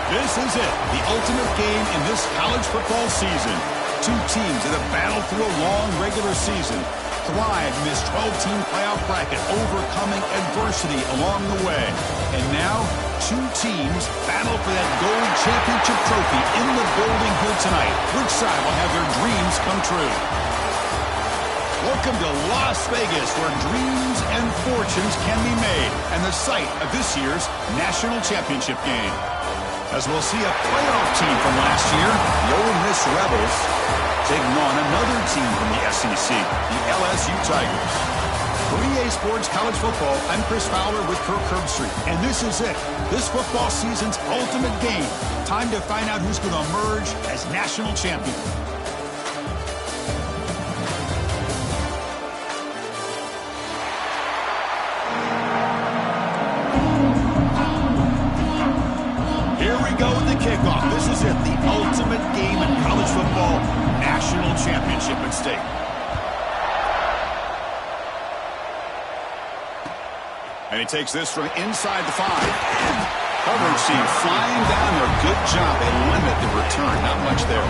This is it, the ultimate game in this college football season. Two teams that have battled through a long regular season, thrived in this 12-team playoff bracket, overcoming adversity along the way. And now, two teams battle for that gold championship trophy in the building here tonight. Which side will have their dreams come true? Welcome to Las Vegas, where dreams and fortunes can be made, and the site of this year's national championship game. As we'll see a playoff team from last year, the Ole Miss Rebels, taking on another team from the SEC, the LSU Tigers. For EA Sports College Football, I'm Chris Fowler with Kirk Herbstreit, and this is it, this football season's ultimate game. Time to find out who's going to emerge as national champion. Kickoff. This is it, the ultimate game in college football, national championship at stake. And he takes this from inside the 5. Coverage team flying down there. Good job. They limit the return. Not much there.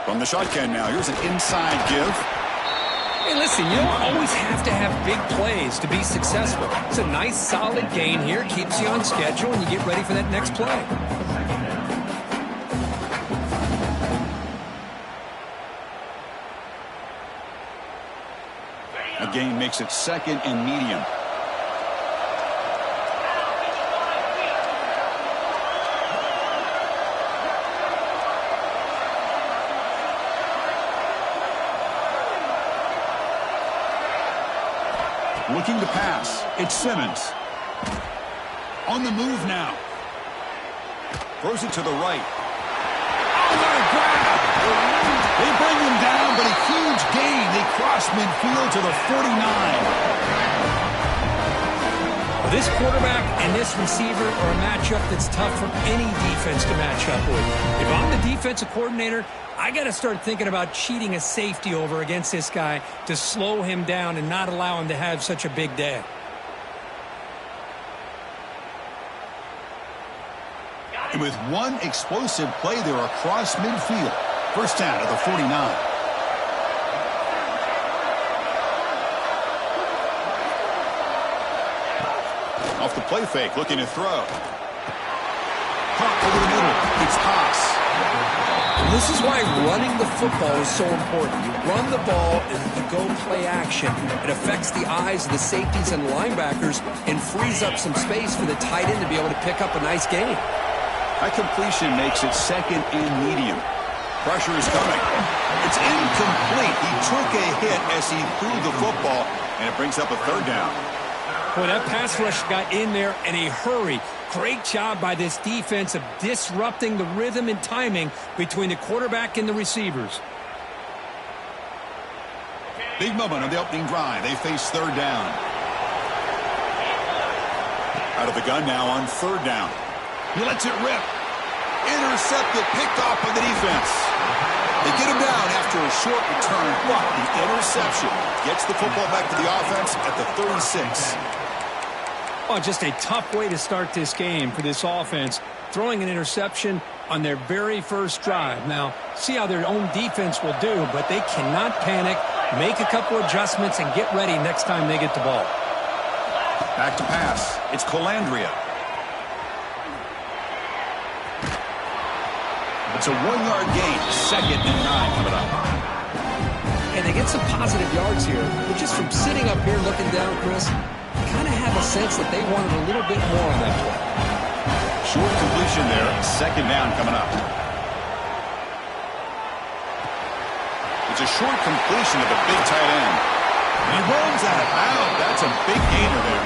From the shotgun now, here's an inside give. Hey, listen, you don't always have to have big plays to be successful. It's a nice, solid gain here. Keeps you on schedule, and you get ready for that next play. A gain makes it second and medium. Looking to pass. It's Simmons. On the move now. Throws it to the right. Oh, what a grab! They bring him down, but a huge gain. They cross midfield to the 49. Well, this quarterback and this receiver are a matchup that's tough for any defense to match up with. If I'm the defensive coordinator, I got to start thinking about cheating a safety over against this guy to slow him down and not allow him to have such a big day. And with one explosive play there across midfield. First down at the 49. Off the play fake, looking to throw. Pump over the middle. It's Haas. This is why running the football is so important. You run the ball and you go play action. It affects the eyes of the safeties and linebackers and frees up some space for the tight end to be able to pick up a nice gain. That completion makes it second and medium. Pressure is coming. It's incomplete. He took a hit as he threw the football, and it brings up a third down. Boy, that pass rush got in there in a hurry. Great job by this defense of disrupting the rhythm and timing between the quarterback and the receivers. Big moment on the opening drive. They face third down. Out of the gun now on third down. He lets it rip. Intercepted, picked off by the defense. They get him down after a short return, but the interception gets the football back to the offense at the 36. Oh, just a tough way to start this game for this offense, throwing an interception on their very first drive. Now, see how their own defense will do, but they cannot panic, make a couple adjustments, and get ready next time they get the ball. Back to pass. It's Colandrea. It's a 1-yard gain, second and 9 coming up. And they get some positive yards here, but just from sitting up here looking down, Chris, I kind of have a sense that they wanted a little bit more on that play. Short completion there, second down coming up. It's a short completion of the big tight end. And he runs out of bounds. That's a big gainer there.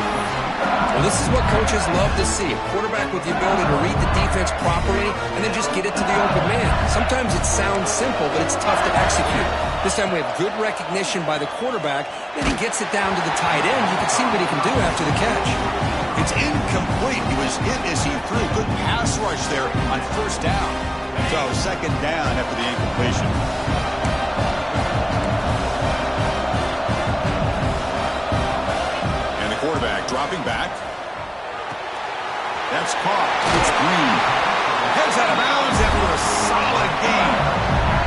Well, this is what coaches love to see, a quarterback with the ability to read the defense properly and then just get it to the open man. Sometimes it sounds simple, but it's tough to execute. This time we have good recognition by the quarterback, then he gets it down to the tight end. You can see what he can do after the catch. It's incomplete. He was hit as he threw. Good pass rush there on first down. So second down after the incompletion. And the quarterback dropping back. That's caught. It's Green. Heads out of bounds after a solid game.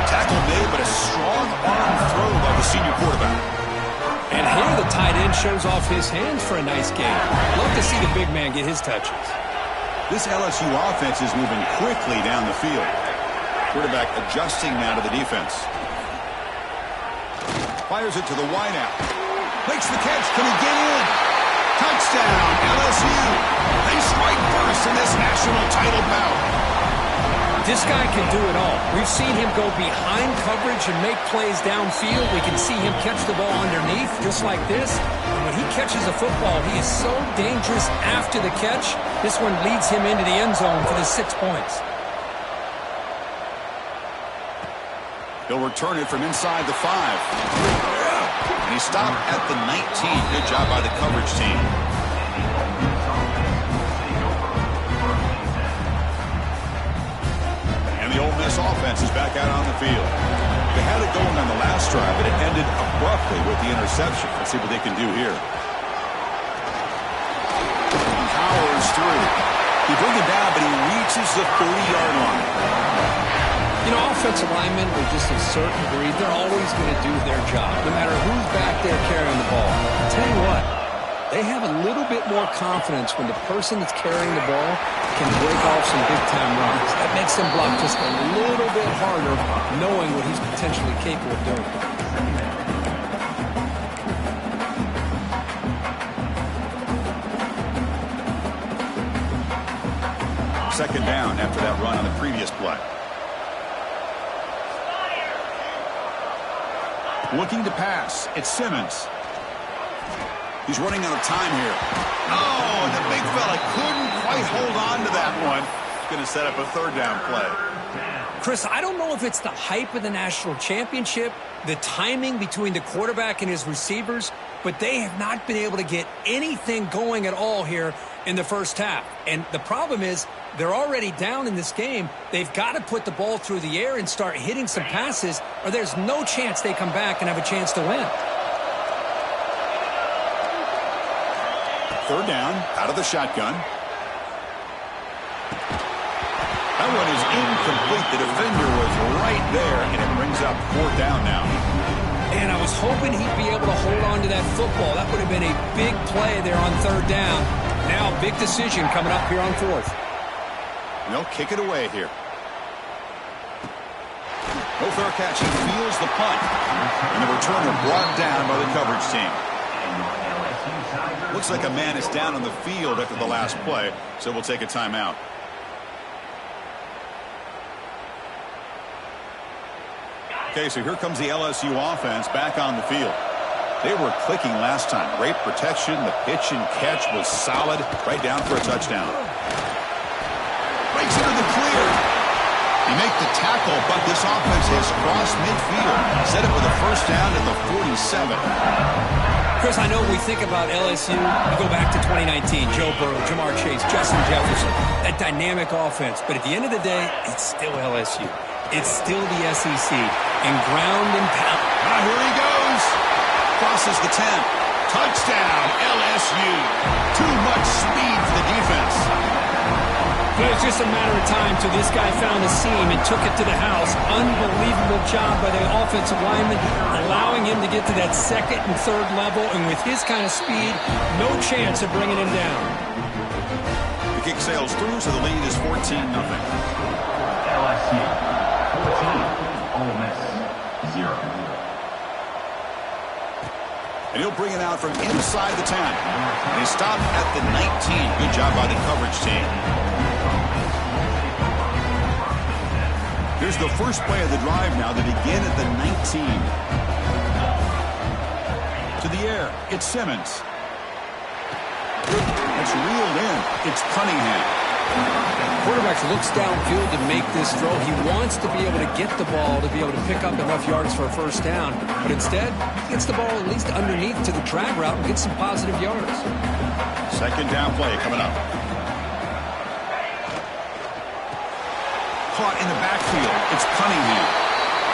Tackle made, but a strong arm throw by the senior quarterback. And here the tight end shows off his hands for a nice game. Love to see the big man get his touches. This LSU offense is moving quickly down the field. Quarterback adjusting now to the defense. Fires it to the wideout. Makes the catch. Can he get in? Touchdown, LSU. They strike first in this national title bout. This guy can do it all. We've seen him go behind coverage and make plays downfield. We can see him catch the ball underneath just like this. And when he catches a football, he is so dangerous after the catch. This one leads him into the end zone for the 6 points. He'll return it from inside the 5. And he stopped at the 19. Good job by the coverage team. And the Ole Miss offense is back out on the field. They had it going on the last drive, but it ended abruptly with the interception. Let's see what they can do here. Powers through. He brings it down, but he reaches the 30-yard line. You know, offensive linemen are just a certain breed. They're always going to do their job, no matter who's back there carrying the ball. I'll tell you what, they have a little bit more confidence when the person that's carrying the ball can break off some big-time runs. That makes them block just a little bit harder, knowing what he's potentially capable of doing. Second down after that run on the previous play. Looking to pass. It's Simmons. He's running out of time here. Oh, and the big fella couldn't quite hold on to that one. Going to set up a third down play. Chris, I don't know if it's the hype of the national championship, the timing between the quarterback and his receivers, but they have not been able to get anything going at all here in the first half. And the problem is they're already down in this game. They've got to put the ball through the air and start hitting some passes, or there's no chance they come back and have a chance to win. Third down, out of the shotgun. That one is incomplete. The defender was right there, and it brings up fourth down now. And I was hoping he'd be able to hold on to that football. That would have been a big play there on third down. Now, big decision coming up here on fourth. And they'll kick it away here. No fair catch. He feels the punt. And the returner brought down by the coverage team. Looks like a man is down on the field after the last play, so we'll take a timeout. Okay, so here comes the LSU offense back on the field. They were clicking last time. Great protection. The pitch and catch was solid. Right down for a touchdown. Breaks into the clear. He make the tackle, but this offense has crossed midfield. Set it with a first down at the 47. Chris, I know we think about LSU. We go back to 2019. Joe Burrow, Jamar Chase, Justin Jefferson. That dynamic offense. But at the end of the day, it's still LSU. It's still the SEC. And ground and pound. Ah, here he goes. Crosses the 10. Touchdown, LSU. Too much speed for the defense. It was just a matter of time till this guy found a seam and took it to the house. Unbelievable job by the offensive lineman, allowing him to get to that second and third level. And with his kind of speed, no chance of bringing him down. The kick sails through, so the lead is 14-0. LSU 14, Ole Miss 0. And he'll bring it out from inside the 10. And he stopped at the 19. Good job by the coverage team. Here's the first play of the drive now. They begin at the 19. To the air, it's Simmons. That's It's reeled in. It's Cunningham. Quarterback looks downfield to make this throw. He wants to be able to get the ball to be able to pick up enough yards for a first down. But instead, he gets the ball at least underneath to the drag route and gets some positive yards. Second down play coming up. Caught in the backfield. It's Cunningham.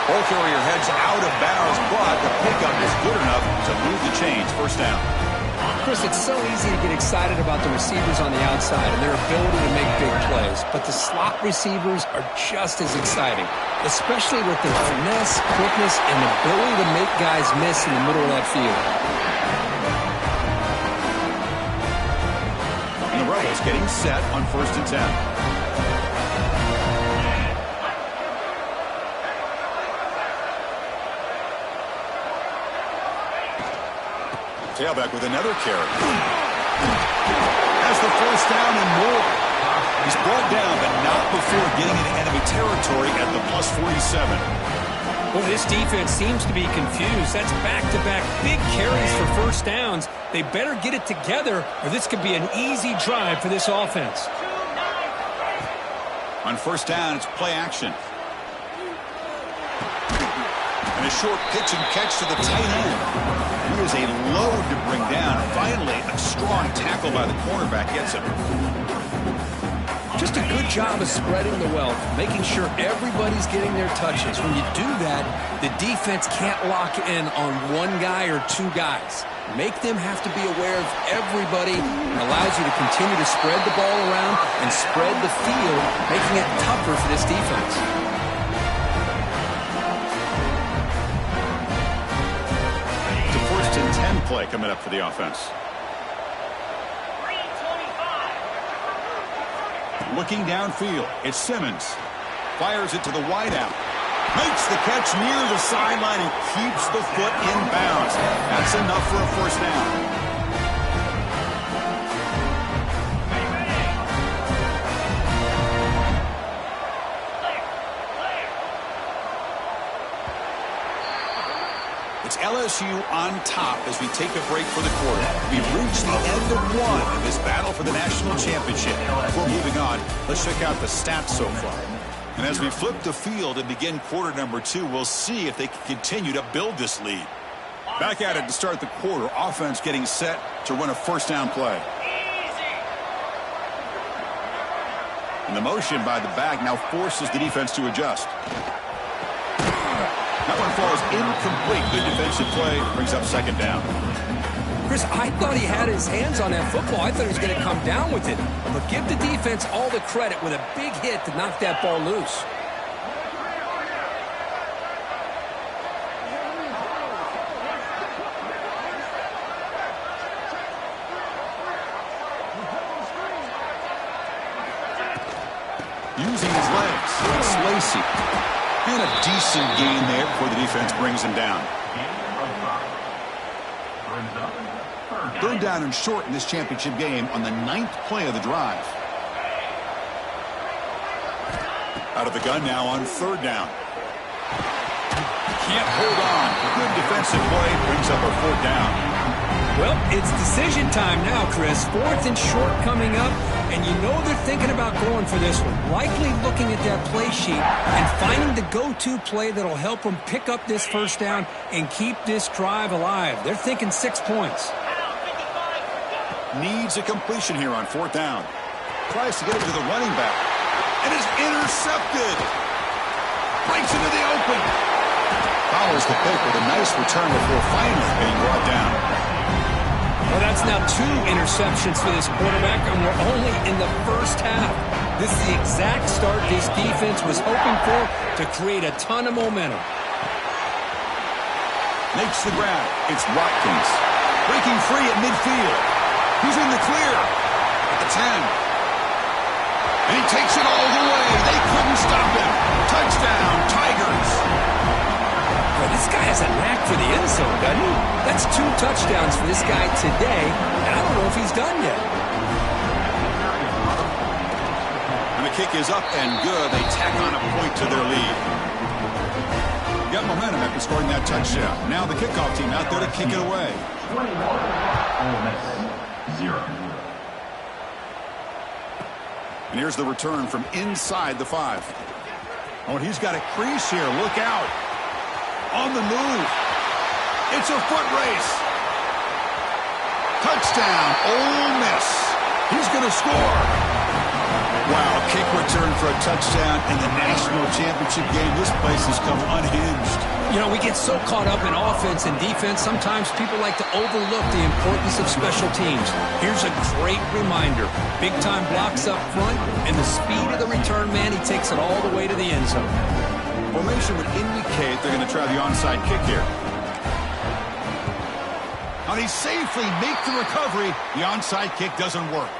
Ball carrier heads out of bounds, but the pickup is good enough to move the chains. First down. Chris, it's so easy to get excited about the receivers on the outside and their ability to make big plays, but the slot receivers are just as exciting, especially with their finesse, quickness, and ability to make guys miss in the middle of that field. And the Rebels getting set on 1st and 10. Tailback with another carry. Has the first down and more. He's brought down, but not before getting into enemy territory at the +47. Well, this defense seems to be confused. That's back-to-back big carries for first downs. They better get it together, or this could be an easy drive for this offense. On first down, it's play action. And a short pitch and catch to the tight end. He is a load to bring down. Finally, a strong tackle by the cornerback gets him. Just a good job of spreading the wealth, making sure everybody's getting their touches. When you do that, the defense can't lock in on one guy or two guys. Make them have to be aware of everybody, and allows you to continue to spread the ball around and spread the field, making it tougher for this defense. Play coming up for the offense. Looking downfield, it's Simmons. Fires it to the wideout. Makes the catch near the sideline and keeps the foot in bounds. That's enough for a first down. LSU on top as we take a break for the quarter. We've reached the end of one of this battle for the national championship. Before moving on, let's check out the stats so far. And as we flip the field and begin quarter number 2, we'll see if they can continue to build this lead. Back at it to start the quarter. Offense getting set to run a first down play. And the motion by the back now forces the defense to adjust. That one falls incomplete. Good defensive play. Brings up second down. Chris, I thought he had his hands on that football. I thought he was going to come down with it. But give the defense all the credit with a big hit to knock that ball loose. Using his legs. It's Lacey. And a decent gain there before the defense brings him down. Third down and short in this championship game on the 9th play of the drive. Out of the gun now on third down. Can't hold on. Good defensive play brings up a fourth down. Well, it's decision time now, Chris. 4th and short coming up, and you know they're thinking about going for this one. Likely looking at that play sheet and finding the go-to play that'll help them pick up this first down and keep this drive alive. They're thinking 6 points. Needs a completion here on 4th down. Tries to get it to the running back. And is intercepted. Breaks into the open. Follows the pick with a nice return before finally being brought down. Well, that's now 2 interceptions for this quarterback, and we're only in the first half. This is the exact start this defense was hoping for to create a ton of momentum. Makes the grab. It's Watkins. Breaking free at midfield. He's in the clear at the 10. And he takes it all the way. They couldn't stop him. Touchdown, Tigers. Well, this guy has a knack for the end zone, doesn't he? That's 2 touchdowns for this guy today, and I don't know if he's done yet. And the kick is up and good. They tack on a point to their lead. Got momentum after scoring that touchdown. Now the kickoff team out there to kick it away. 21, Ole Miss, 0. And here's the return from inside the 5. Oh, and he's got a crease here. Look out. On the move. It's a foot race. Touchdown, Ole Miss. He's going to score. Wow, kick return for a touchdown in the national championship game. This place has come unhinged. You know, we get so caught up in offense and defense, sometimes people like to overlook the importance of special teams. Here's a great reminder. Big-time blocks up front, and the speed of the return man, he takes it all the way to the end zone. Formation would indicate they're going to try the onside kick here. Now they safely make the recovery. The onside kick doesn't work.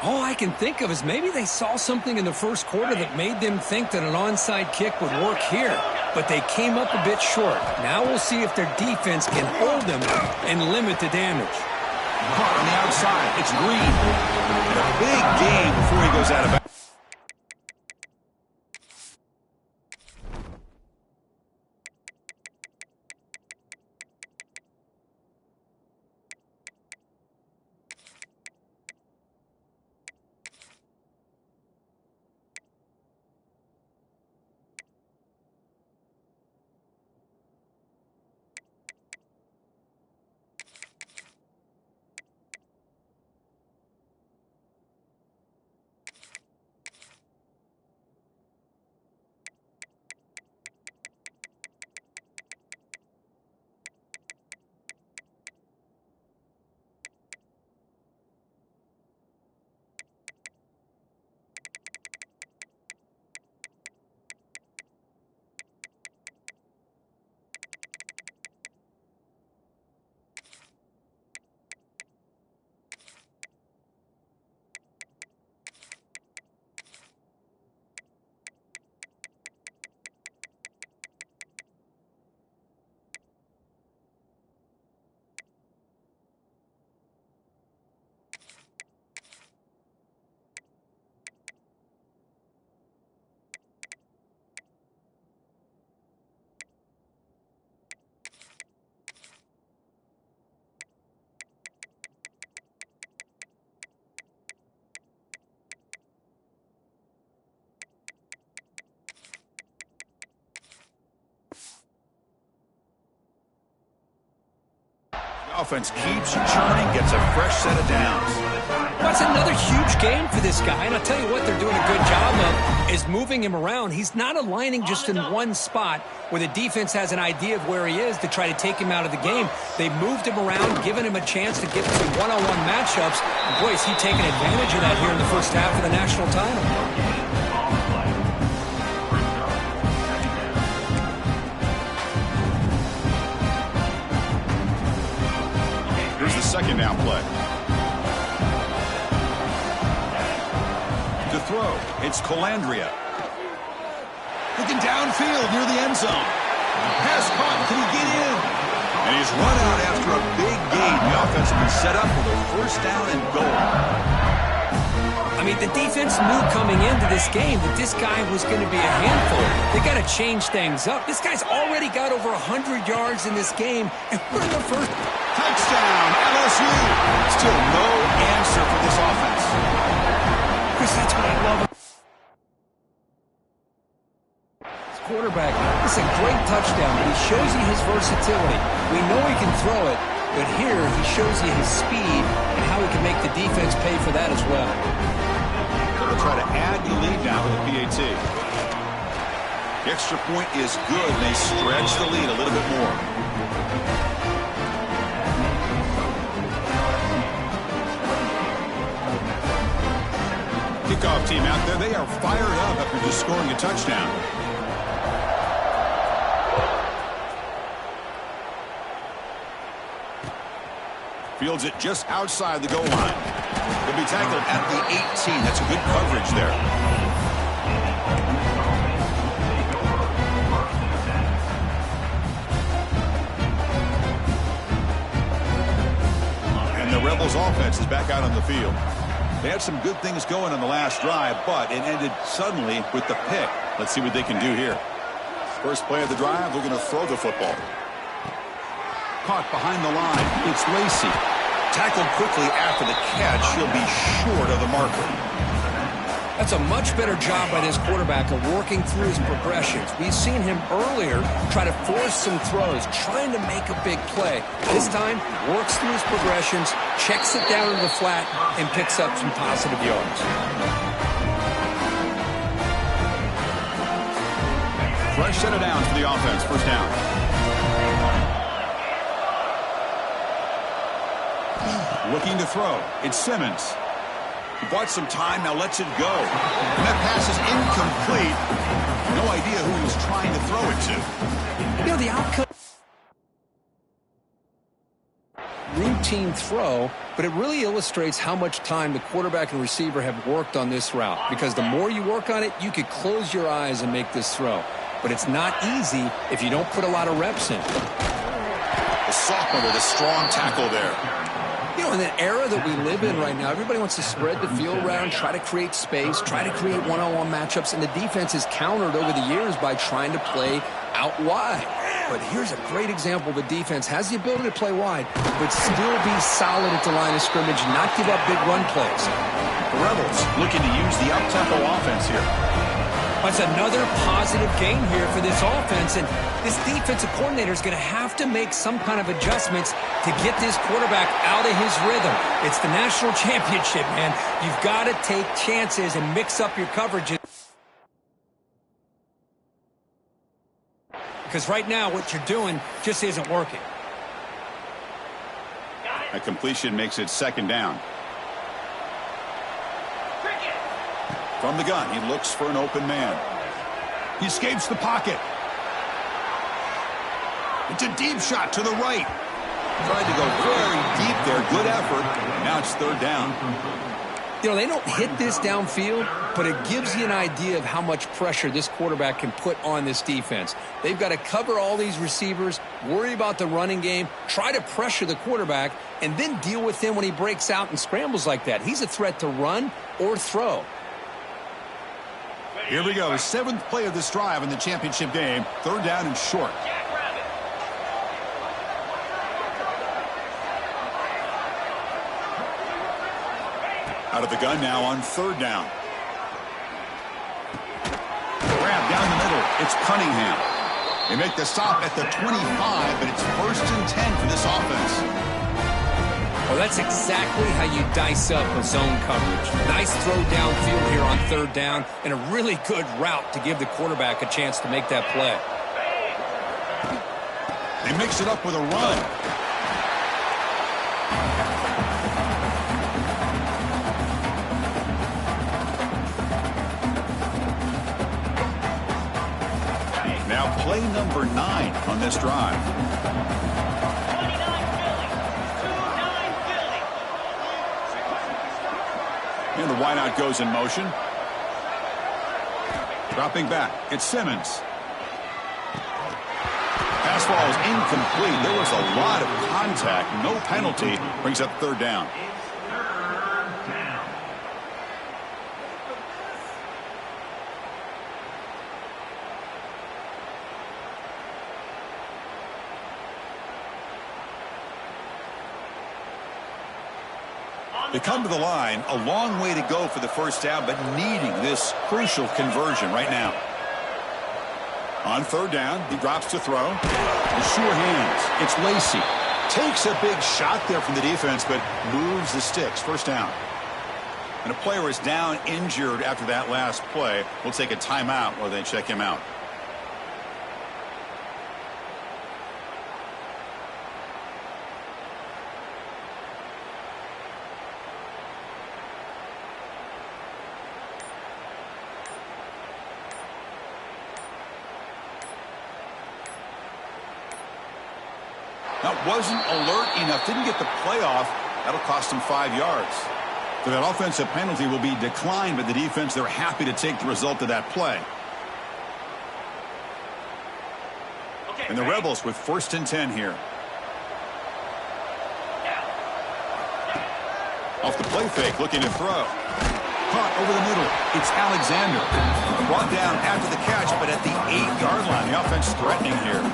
All I can think of is maybe they saw something in the first quarter that made them think that an onside kick would work here. But they came up a bit short. Now we'll see if their defense can hold them and limit the damage. Caught on the outside. It's Green. And a big gain before he goes out of bounds. Offense keeps churning, gets a fresh set of downs. That's another huge gain for this guy, and I'll tell you what they're doing a good job of is moving him around. He's not aligning just in one spot where the defense has an idea of where he is to try to take him out of the game. They moved him around, giving him a chance to get some one-on-one matchups. And boy, is he taking advantage of that here in the first half of the national title. Second down play. To throw, it's Colandrea. Looking downfield near the end zone. Pass caught. Can he get in? And he's run out after a big gain. The offense has been set up with a first down and goal. I mean, the defense knew coming into this game that this guy was going to be a handful. They got to change things up. This guy's already got over 100 yards in this game, and we're in the first. Touchdown, LSU. Still no answer for this offense. Chris, that's what I love. This quarterback, this is a great touchdown. He shows you his versatility. We know he can throw it, but here he shows you his speed and how he can make the defense pay for that as well. They'll try to add to the lead now with the PAT. The extra point is good. They stretch the lead a little bit more. Kickoff team out there, they are fired up after just scoring a touchdown. Fields it just outside the goal line. He'll be tackled at the 18. That's a good coverage there. And the Rebels offense is back out on the field. They had some good things going on the last drive, but it ended suddenly with the pick. Let's see what they can do here. First play of the drive, they're going to throw the football. Caught behind the line. It's Lacey. Tackled quickly after the catch. He'll be short of the marker. That's a much better job by this quarterback of working through his progressions. We've seen him earlier try to force some throws, trying to make a big play. This time, works through his progressions, checks it down to the flat, and picks up some positive yards. Fresh set of downs for the offense. First down. Looking to throw. It's Simmons. He bought some time, now lets it go. And that pass is incomplete. No idea who he was trying to throw it to. You know, the outcome... routine throw, but it really illustrates how much time the quarterback and receiver have worked on this route. Because the more you work on it, you could close your eyes and make this throw. But it's not easy if you don't put a lot of reps in. The sophomore with a strong tackle there. You know, in the era that we live in right now, everybody wants to spread the field around, try to create space, try to create one-on-one matchups, and the defense is countered over the years by trying to play out wide. But here's a great example. The defense has the ability to play wide, but still be solid at the line of scrimmage, not give up big run plays. The Rebels looking to use the up-tempo offense here. That's another positive game here for this offense, and this defensive coordinator is going to have to make some kind of adjustments to get this quarterback out of his rhythm. It's the national championship, man. You've got to take chances and mix up your coverages. Because right now, what you're doing just isn't working. A completion makes it second down. From the gun, he looks for an open man. He escapes the pocket. It's a deep shot to the right. Tried to go very deep there. Good effort. Now it's third down. You know, they don't hit this downfield, but it gives you an idea of how much pressure this quarterback can put on this defense. They've got to cover all these receivers, worry about the running game, try to pressure the quarterback, and then deal with him when he breaks out and scrambles like that. He's a threat to run or throw. Here we go. Seventh play of this drive in the championship game. Third down and short. Out of the gun now on third down. Grab down the middle. It's Cunningham. They make the stop at the 25, but it's first and 10 for this offense. Well, that's exactly how you dice up a zone coverage. Nice throw downfield here on third down, and a really good route to give the quarterback a chance to make that play. They mix it up with a run. Now play number 9 on this drive. And the wideout goes in motion. Dropping back. It's Simmons. Pass ball is incomplete. There was a lot of contact. No penalty. Brings up third down. They come to the line, a long way to go for the first down, but needing this crucial conversion right now. On third down, he drops to throw. With sure hands, it's Lacey. Takes a big shot there from the defense, but moves the sticks. First down. And a player is down injured after that last play. We'll take a timeout while they check him out. That wasn't alert enough. Didn't get the playoff. That'll cost him 5 yards. So that offensive penalty will be declined by the defense. They're happy to take the result of that play. And the Rebels with first and 10 here. Off the play fake, looking to throw. Caught over the middle. It's Alexander. Brought down after the catch, but at the 8-yard line. The offense threatening here.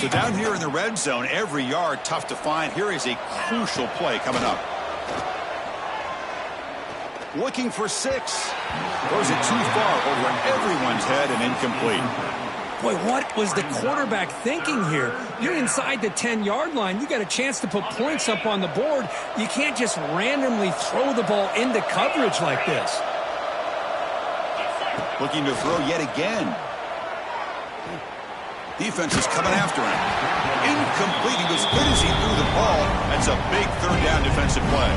So down here in the red zone, every yard tough to find. Here is a crucial play coming up. Looking for 6. Throws it too far over everyone's head and incomplete. Boy, what was the quarterback thinking here? You're inside the 10-yard line. You got a chance to put points up on the board. You can't just randomly throw the ball into coverage like this. Looking to throw yet again. Defense is coming after him. Incomplete. He was hit as he threw the ball. That's a big third down defensive play.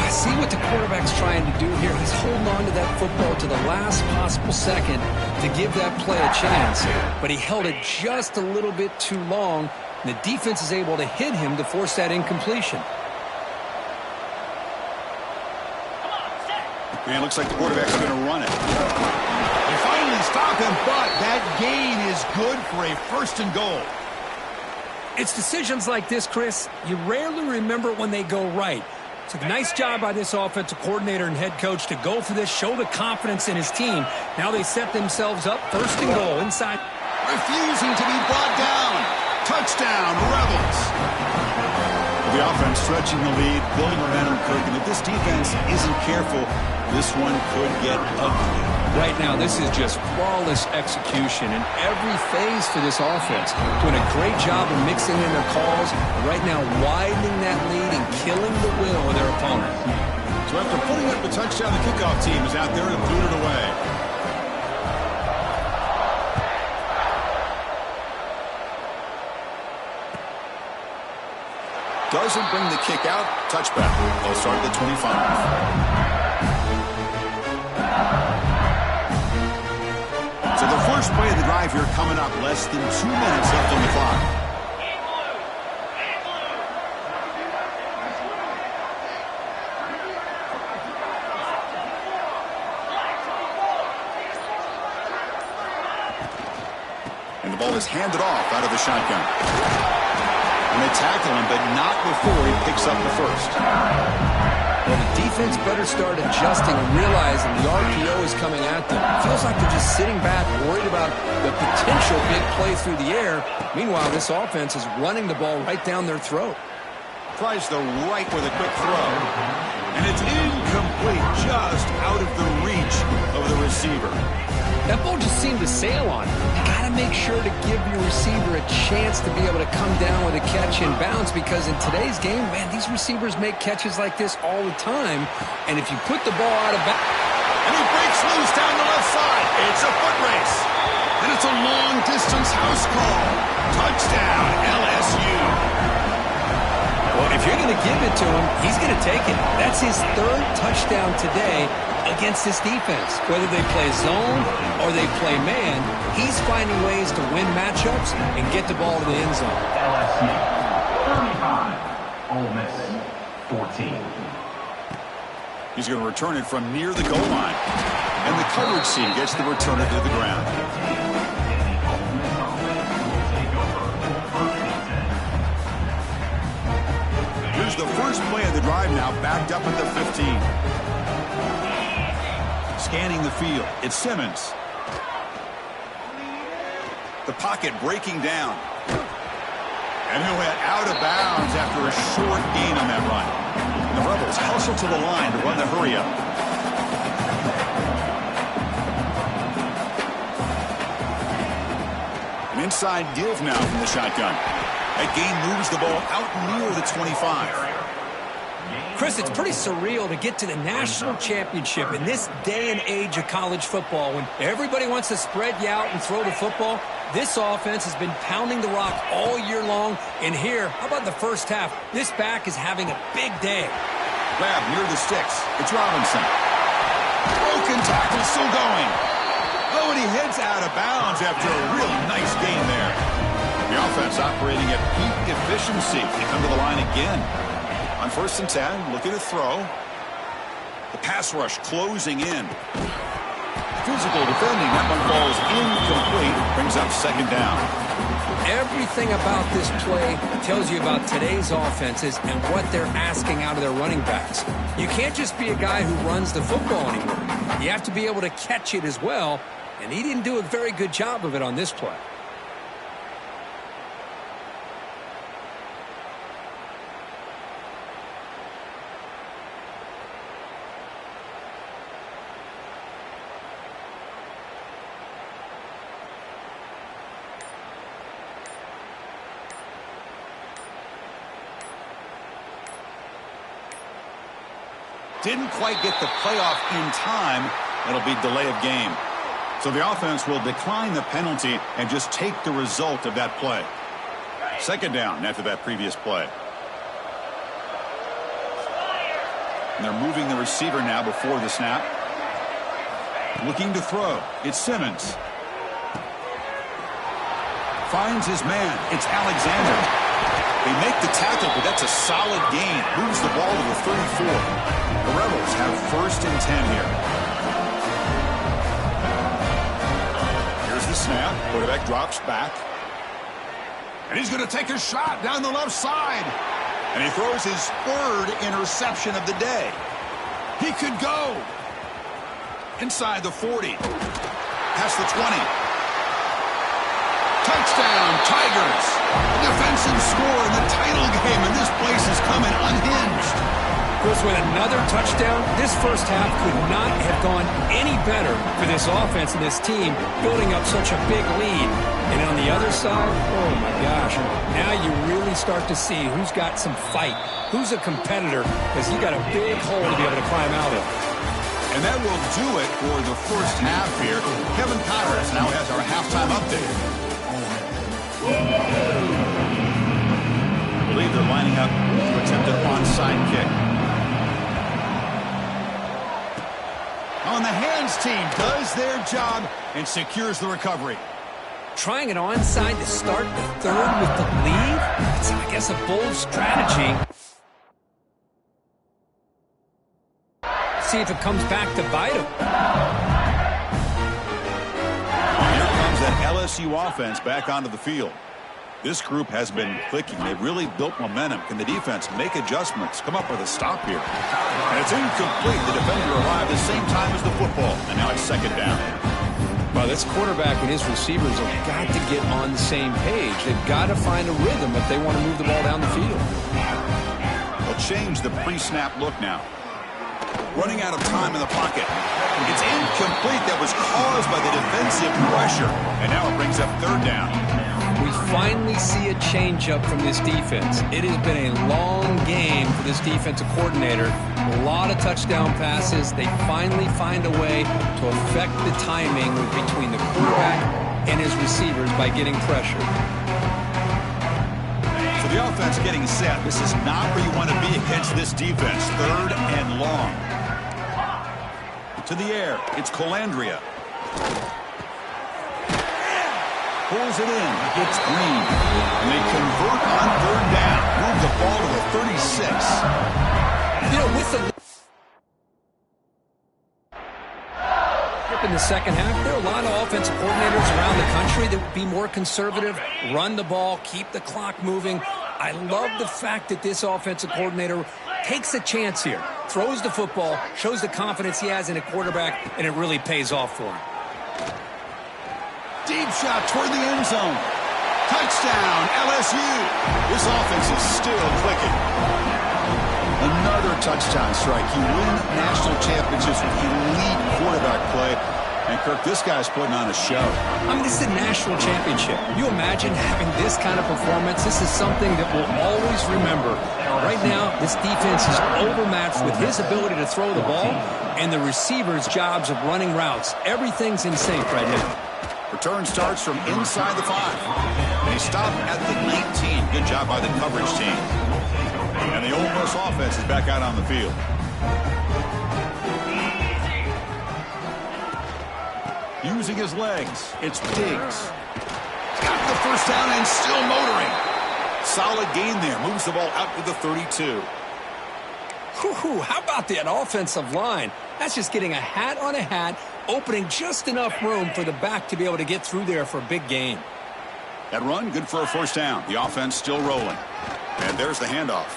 I see what the quarterback's trying to do here. He's holding on to that football to the last possible second to give that play a chance. But he held it just a little bit too long. And the defense is able to hit him to force that incompletion. And it looks like the quarterback's going to run it. They finally stop him, but that gain is good for a 1st and goal. It's decisions like this, Chris, you rarely remember when they go right. It's a nice job by this offensive coordinator and head coach to go for this, show the confidence in his team. Now they set themselves up 1st and goal inside. Refusing to be brought down. Touchdown, Rebels. The offense stretching the lead, building momentum, Kirk. And if this defense isn't careful, this one could get ugly. Right now, this is just flawless execution in every phase for this offense. Doing a great job of mixing in their calls. Right now, widening that lead and killing the will of their opponent. So after putting up the touchdown, the kickoff team is out there to boot it away. Doesn't bring the kick out. Touchback. They'll start at the 25. So the first play of the drive here coming up. Less than 2 minutes left on the clock. And the ball is handed off out of the shotgun. And they tackle him, but not before he picks up the first. Well, the defense better start adjusting and realizing the RPO is coming at them. It feels like they're just sitting back, worried about the potential big play through the air. Meanwhile, this offense is running the ball right down their throat. Tries the right with a quick throw. And it's incomplete, just out of the reach of the receiver. That ball just seemed to sail on him. You got to make sure to give your receiver a chance to be able to come down with a catch and bounce, because in today's game, man, these receivers make catches like this all the time. And if you put the ball out of bounds, and he breaks loose down the left side. It's a foot race. And it's a long-distance house call. Touchdown, LSU. Well, if you're going to give it to him, he's going to take it. That's his 3rd touchdown today against this defense. Whether they play zone or they play man, he's finding ways to win matchups and get the ball to the end zone. LSU 35, Ole Miss 14. He's going to return it from near the goal line. And the coverage team gets the returner to the ground. Here's the first play of the drive now, backed up at the 15. Scanning the field, it's Simmons. The pocket breaking down. And he'll head out of bounds after a short gain on that run. The Rebels hustle to the line to run the hurry-up. An inside give now from the shotgun. That gain moves the ball out near the 25. Chris, it's pretty surreal to get to the national championship in this day and age of college football when everybody wants to spread you out and throw the football. This offense has been pounding the rock all year long. And here, how about the first half? This back is having a big day. Grab near the sticks. It's Robinson. Broken tackle still going. Oh, and he heads out of bounds after a really nice gain there. The offense operating at peak efficiency. They come to the line again. On 1st and 10, looking to throw. The pass rush closing in. Physical defending. That one falls incomplete. Brings up 2nd down. Everything about this play tells you about today's offenses and what they're asking out of their running backs. You can't just be a guy who runs the football anymore. You have to be able to catch it as well, and he didn't do a very good job of it on this play. Didn't quite get the playoff in time. It'll be delay of game. So the offense will decline the penalty and just take the result of that play. Second down after that previous play. And they're moving the receiver now before the snap. Looking to throw. It's Simmons. Finds his man. It's Alexander. They make the tackle, but that's a solid gain. Moves the ball to the 34. The Rebels have 1st and 10 here. Here's the snap. Quarterback drops back. And he's going to take a shot down the left side. And he throws his 3rd interception of the day. He could go. Inside the 40. Past the 20. Touchdown, Tigers. A defensive score in the title game, and this place is coming unhinged. Chris, with another touchdown, this first half could not have gone any better for this offense and this team, building up such a big lead. And on the other side, oh my gosh, now you really start to see who's got some fight, who's a competitor, because you got a big hole to be able to climb out of. And that will do it for the first half here. Kevin Powers now has our halftime update. I believe they're lining up to attempt an onside kick. On the hands team does their job and secures the recovery. Trying an onside to start the 3rd with the lead? It's, I guess, a bold strategy. See if it comes back to bite him. Here comes that LSU offense back onto the field. This group has been clicking. They've really built momentum. Can the defense make adjustments, come up with a stop here? And it's incomplete. The defender arrived at the same time as the football. And now it's 2nd down. Well, this quarterback and his receivers have got to get on the same page. They've got to find a rhythm if they want to move the ball down the field. They'll change the pre-snap look now. Running out of time in the pocket. It's incomplete. That was caused by the defensive pressure. And now it brings up 3rd down. We finally see a change-up from this defense. It has been a long game for this defensive coordinator. A lot of touchdown passes. They finally find a way to affect the timing between the quarterback and his receivers by getting pressure. So the offense getting set. This is not where you want to be against this defense. 3rd and long. To the air. It's Colandrea. Pulls it in. It's Green. And they convert on 3rd down. Move the ball to the 36. You know, with the in the second half, there are a lot of offensive coordinators around the country that would be more conservative, run the ball, keep the clock moving. I love the fact that this offensive coordinator takes a chance here, throws the football, shows the confidence he has in a quarterback, and it really pays off for him. Deep shot toward the end zone. Touchdown, LSU. This offense is still clicking. Another touchdown strike. You win national championships with elite quarterback play. And, Kirk, this guy's putting on a show. I mean, this is a national championship. You imagine having this kind of performance? This is something that we'll always remember. Right now, this defense is overmatched with his ability to throw the ball and the receivers' jobs of running routes. Everything's in sync right now. Return starts from inside the 5. They stop at the 19. Good job by the coverage team. And the Ole Miss offense is back out on the field. Using his legs, it's Diggs. Got the 1st down and still motoring. Solid gain there. Moves the ball out to the 32. Whew, how about that offensive line? That's just getting a hat on a hat, opening just enough room for the back to be able to get through there for a big gain. That run, good for a 1st down. The offense still rolling. And there's the handoff.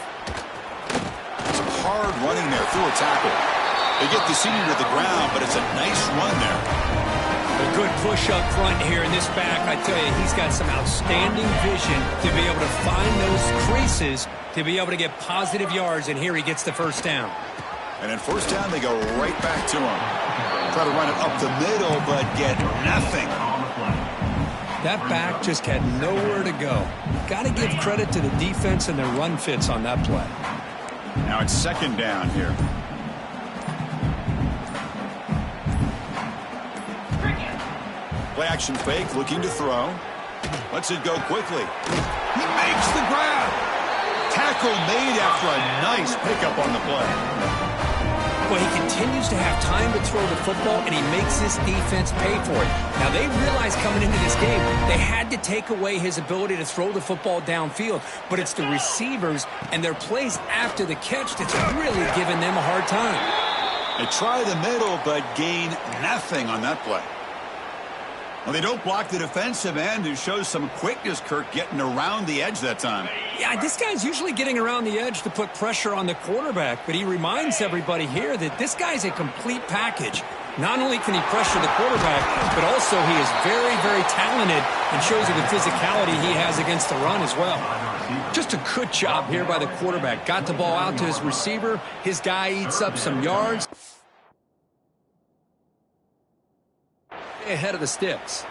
Some hard running there through a tackle. They get the senior to the ground, but it's a nice run there. A good push up front here in this back. I tell you, he's got some outstanding vision to be able to find those creases to be able to get positive yards, and here he gets the 1st down. And in 1st down, they go right back to him. Try to run it up the middle, but get nothing. That back just had nowhere to go. Got to give credit to the defense and their run fits on that play. Now it's 2nd down here. Play action fake, looking to throw. Lets it go quickly. He makes the grab. Tackle made after a nice pickup on the play. Well, he continues to have time to throw the football, and he makes his defense pay for it. Now, they realized coming into this game they had to take away his ability to throw the football downfield, but it's the receivers and their plays after the catch that's really giving them a hard time. They try the middle, but gain nothing on that play. Well, they don't block the defensive end, who shows some quickness, Kirk, getting around the edge that time. Yeah, this guy's usually getting around the edge to put pressure on the quarterback, but he reminds everybody here that this guy's a complete package. Not only can he pressure the quarterback, but also he is very, very talented and shows you the physicality he has against the run as well. Just a good job here by the quarterback. Got the ball out to his receiver. His guy eats up some yards. Ahead of the sticks.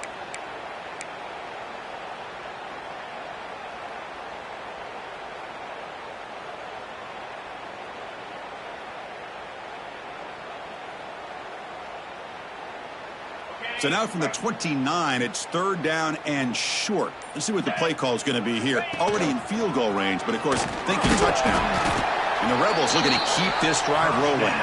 So now from the 29, it's 3rd down and short. Let's see what the play call is going to be here. Already in field goal range, but of course thinking touchdown. And the Rebels looking to keep this drive rolling.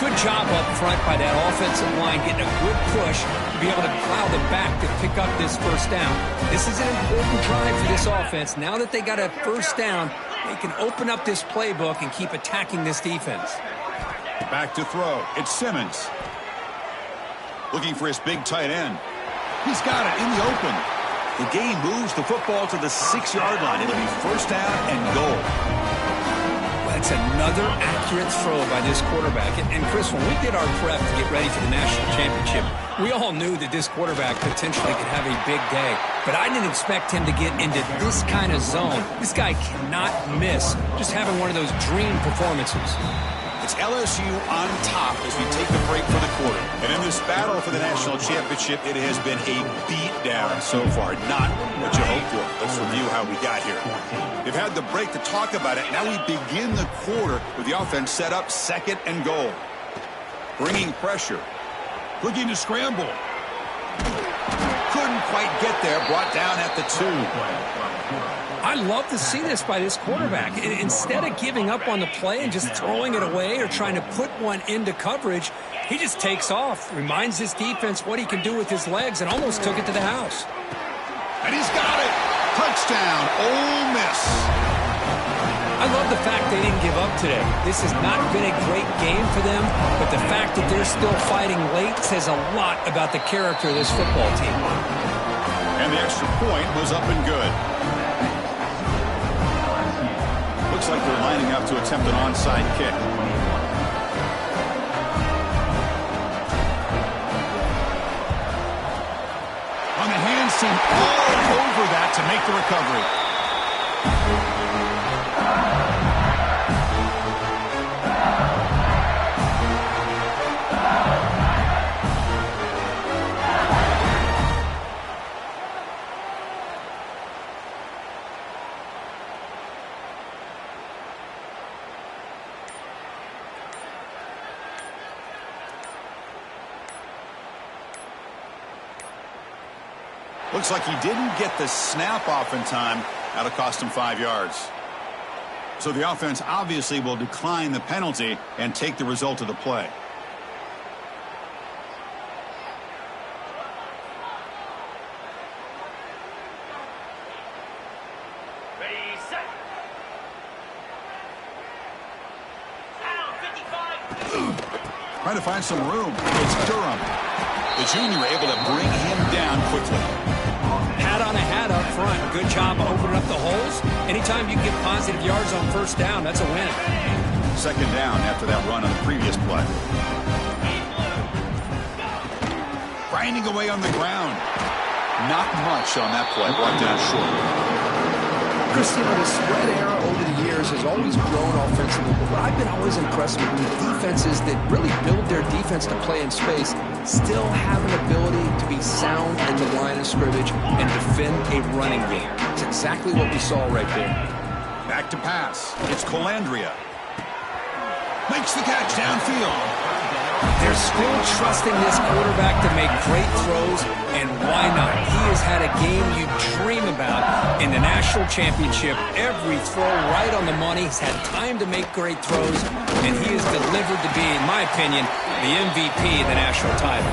Good job up front by that offensive line, getting a good push to be able to plow them back to pick up this first down. This is an important drive for this offense. Now that they got a first down, they can open up this playbook and keep attacking this defense. Back to throw. It's Simmons. Looking for his big tight end. He's got it in the open. The game moves the football to the 6-yard line. It'll be first down and goal. That's another accurate throw by this quarterback. And Chris, when we did our prep to get ready for the national championship, we all knew that this quarterback potentially could have a big day. But I didn't expect him to get into this kind of zone. This guy cannot miss. Just having one of those dream performances. It's LSU on top as we take the break for the quarter. And in this battle for the national championship, it has been a beatdown so far. Not what you hoped for. Let's review how we got here. They've had the break to talk about it. Now we begin the quarter with the offense set up 2nd and goal. Bringing pressure. Looking to scramble. Couldn't quite get there. Brought down at the 2. I love to see this by this quarterback. Instead of giving up on the play and just throwing it away or trying to put one into coverage, he just takes off, reminds his defense what he can do with his legs, and almost took it to the house. And he's got it. Touchdown, Ole Miss. I love the fact they didn't give up today. This has not been a great game for them, but the fact that they're still fighting late says a lot about the character of this football team. And the extra point was up and good. Looks like they're lining up to attempt an onside kick. On the hands team, all over that to make the recovery. Looks like he didn't get the snap off in time. That'll cost him 5 yards. So the offense obviously will decline the penalty and take the result of the play. Ready, set. Down, 55. Trying to find some room. It's Durham. The junior able to bring him down quickly. Hat on a hat up front. Good job opening up the holes. Anytime you can get positive yards on first down, that's a win. 2nd down after that run on the previous play. Grinding away on the ground. Not much on that play. Brought down short. Christina, the spread era over the years has always grown offensively, but what I've been always impressed with defenses that really build their defense to play in space still have an ability to be sound in the line of scrimmage and defend a running game. It's exactly what we saw right there. Back to pass. It's Colandria. Makes the catch downfield. They're still trusting this quarterback to make great throws, and why not? He has had a game you dream about in the national championship. Every throw right on the money. He's had time to make great throws, and he has delivered to be, in my opinion, the MVP of the national title.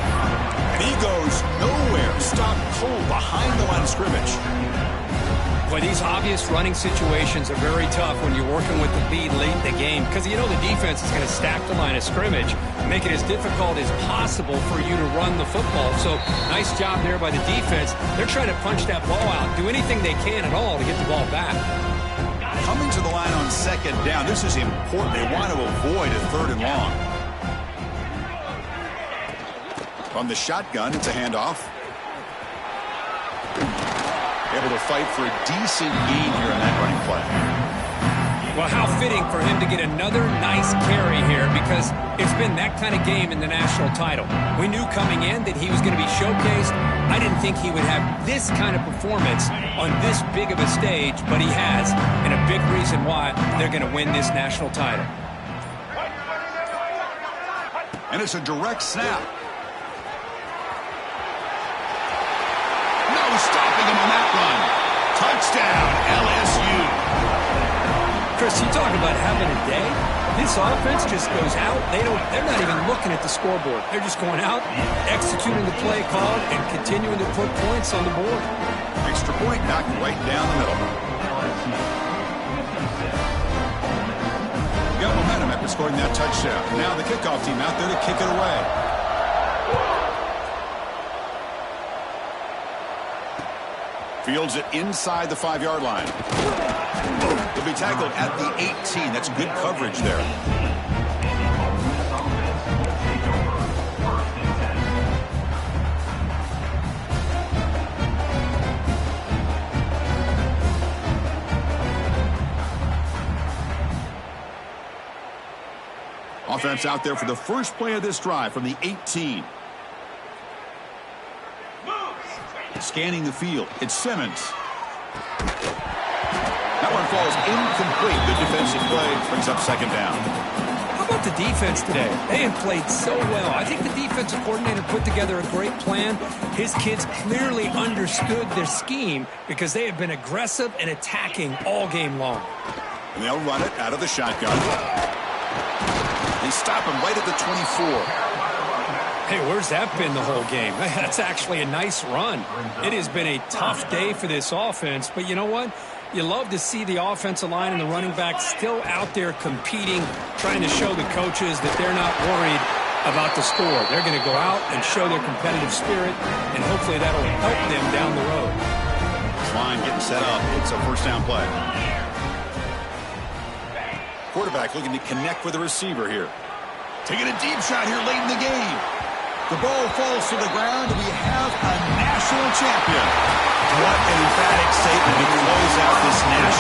And he goes nowhere. Stopped cold behind the line of scrimmage. Boy, these obvious running situations are very tough when you're working with the lead late in the game because you know the defense is going to stack the line of scrimmage, make it as difficult as possible for you to run the football. So nice job there by the defense. They're trying to punch that ball out, do anything they can at all to get the ball back. Coming to the line on second down, this is important. They want to avoid a third and long. From the shotgun, it's a handoff. Able to fight for a decent gain here on that running play. Well, how fitting for him to get another nice carry here because it's been that kind of game in the national title. We knew coming in that he was going to be showcased. I didn't think he would have this kind of performance on this big of a stage, but he has, and a big reason why they're going to win this national title. And it's a direct snap. No stopping him on that run. Touchdown, LSU. Chris, you talk about having a day. This offense just goes out. They're not even looking at the scoreboard. They're just going out, executing the play called, and continuing to put points on the board. Extra point knocked right down the middle. Got momentum after scoring that touchdown. Now the kickoff team out there to kick it away. Fields it inside the 5-yard line. He'll be tackled at the 18. That's good coverage there. Offense out there for the first play of this drive from the 18. Scanning the field, it's Simmons. That one falls incomplete. The defensive play brings up second down. How about the defense today? They have played so well. I think the defensive coordinator put together a great plan. His kids clearly understood their scheme because they have been aggressive and attacking all game long. And they'll run it out of the shotgun. They stop him right at the 24. Hey, where's that been the whole game? That's actually a nice run. It has been a tough day for this offense, but you know what? You love to see the offensive line and the running back still out there competing, trying to show the coaches that they're not worried about the score. They're going to go out and show their competitive spirit, and hopefully that'll help them down the road. Line getting set up. It's a first down play. Quarterback looking to connect with the receiver here. Taking a deep shot here late in the game. The ball falls to the ground, and we have a national champion. What an emphatic statement.